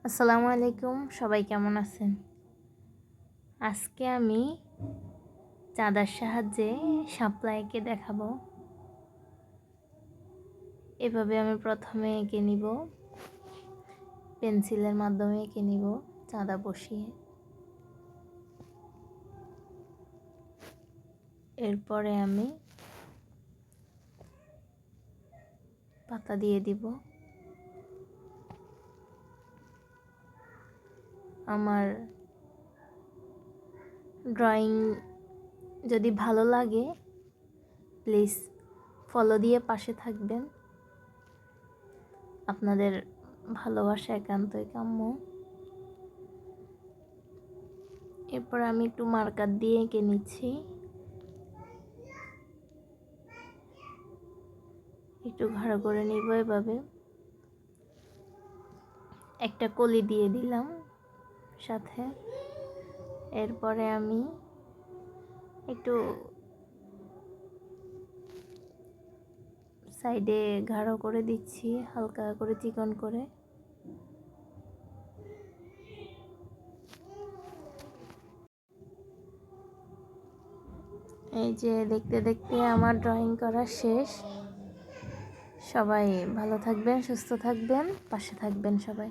আসসালামু আলাইকুম, সবাই কেমন আছেন? আজকে আমি চাঁদার সাহায্যে শাপলা এঁকে দেখাবো। এভাবে আমি প্রথমে এঁকে নিব, পেন্সিলের মাধ্যমে এঁকে নিব চাঁদা বসিয়ে। এরপরে আমি পাতা দিয়ে দিব। আমার ড্রয়িং যদি ভালো লাগে প্লিজ ফলো দিয়ে পাশে থাকবেন। আপনাদের ভালোবাসা একান্তই কাম্য। এরপর আমি একটু মার্কার দিয়ে এঁকে নিচ্ছি। একটু গাঢ় করে নিব। এভাবে একটা কলি দিয়ে দিলাম সাথে। এরপরে আমি একটু সাইডে গাঢ় করে দিচ্ছি, হালকা করে চিকন করে। এই যে দেখতে দেখতে আমার ড্রয়িং করা শেষ। সবাই ভালো থাকবেন, সুস্থ থাকবেন, পাশে থাকবেন সবাই।